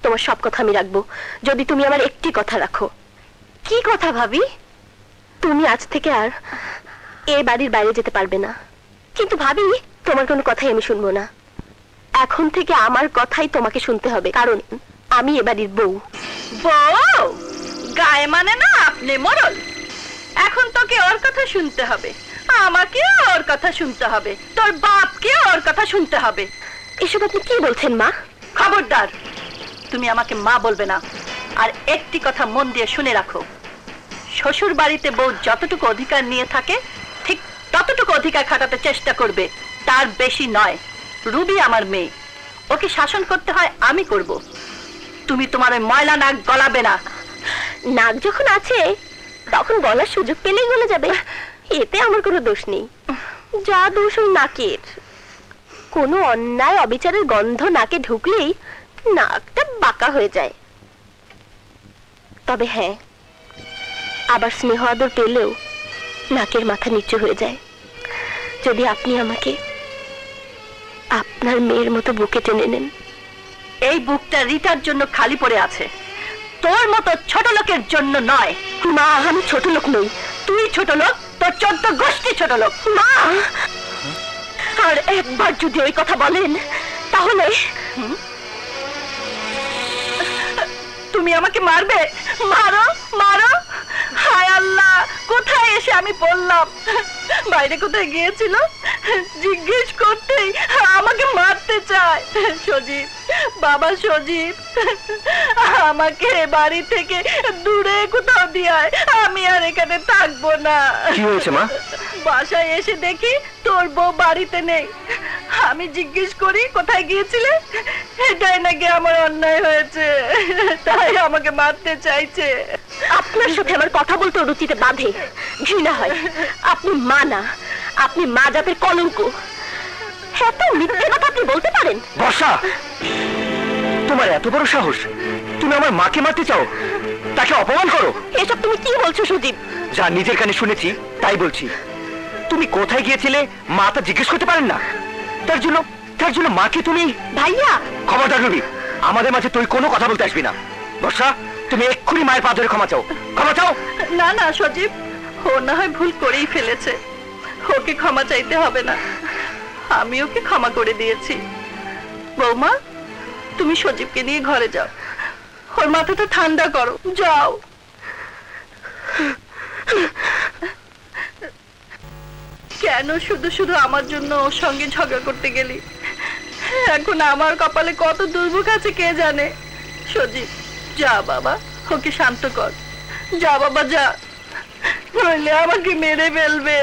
তোমার সব কথা আমি রাখবো, যদি তুমি আমার একটি কথা রাখো। কি কথা ভাবি? তুমি আজ থেকে আর এ বাড়ির বাইরে যেতে পারবে না। কিন্তু ভাবি, তোমার কোনো কথাই আমি শুনবো না। এখন থেকে আমার কথাই তোমাকে শুনতে হবে, কারণ আমি এ বাড়ির বউ। বউ? গায়ে মানে না আপনি মোড়ল। এখন তোকে ওর কথা শুনতে হবে, আমাকে ওর কথা শুনতে হবে, তোর বাপকে ওর কথা শুনতে হবে। এসব আপনি কি বলছেন মা? খবরদার, তুমি আমাকে মা বলবে না। আর একটি কথা মন দিয়ে শুনে রাখো, শ্বশুর বাড়িতে বউ যতটুকু অধিকার নিয়ে থাকে ঠিক ততটুকু অধিকার খাটাতে চেষ্টা করবে, তার বেশি নয়। রুবি আমার মেয়ে, ওকে শাসন করতে হয় আমি করব। তুমি তোমার ওই ময়লা নাক গলাবে না। নাক যখন আছে তখন গলার সুযোগ পেলেই গলে যাবে, এতে আমার কোনো দোষ নেই। যা দোষ ওই নাকের। কোনো অন্যায় অবিচারের গন্ধ নাকে ঢুকলেই নাকটা বাঁকা হয়ে যায়। তবে হ্যাঁ, আবার স্নেহ আদর পেলেও নাকের মাথা নিচু হয়ে যায়, যদি আপনি আমাকে আপনার মেয়ের মতো বুকে টেনে নেন। এই বুকটা রিতার জন্য খালি পড়ে আছে, তোর মতো ছোট লোকের জন্য নয়। মা, আমি ছোট লোক নই। তুই ছোট লোক, তোর 14 গোষ্ঠী ছোট লোক। মা, আর একবার যদি ওই কথা বলেন তাহলে। তুমি আমাকে মারবে? মারো মারো। হায় আল্লাহ, কোথায় এসে আমি বললাম? বাইরে কোথায় গিয়েছিল জিজ্ঞেস করতেই আমাকে মারতে চায়। সজীব, বাবা সজীব, আমাকে বাড়ি থেকে দূরে কোথাও দিয়ে আয়, আমি আর এখানে থাকবো না। কি হয়েছে মা? বাসায় এসে দেখি তোর বউ বাড়িতে নেই। আমি জিজ্ঞেস করি কোথায় গিয়েছিলে, এটাই নাকি আমার অন্যায় হয়েছে, তাই আমাকে মারতে চাইছে। আপনার সাথে আমার কথা বলতে রুচিতে বাঁধে, ঘৃণা হয়। আপনি মা না, আপনি মা জাতের কলঙ্ক। এত মিথ্যে কথা আপনি বলতে পারেন? বর্ষা, তোমার এত বড় সাহস, তুমি আমার মাকে মারতে চাও, তাকে অপমান করো। এসব তুমি কি বলছো সজীব? যা নিজের কানে শুনেছি তাই বলছি। তুমি কোথায় গিয়েছিলে মা তা জিজ্ঞেস করতে পারেন না? তার জন্য মাকে তুমি। ভাইয়া, খবরদার রবি, আমাদের মাঝে তুই কোনো কথা বলতে আসবি না। বর্ষা, তুমি এক্ষুনি মায়ের পা ধরে ক্ষমা চাও, ক্ষমা চাও। না না সজীব, ও না হয় ভুল করেই ফেলেছে, ওকে ক্ষমা চাইতে হবে না, আমি ওকে ক্ষমা করে দিয়েছি। বৌমা, তুমি সজীবকে নিয়ে ঘরে যাও, ওর মাথাটা ঠান্ডা করো, যাও। কেন শুধু শুধু আমার জন্য ওর সঙ্গে ঝগড়া করতে গেলি? এখন আমার কপালে কত দুর্ভোগ আছে কে জানে। সজীব, যা বাবা, ওকে শান্ত কর, যা বাবা যা, নইলে আমাকে মেরে ফেলবে।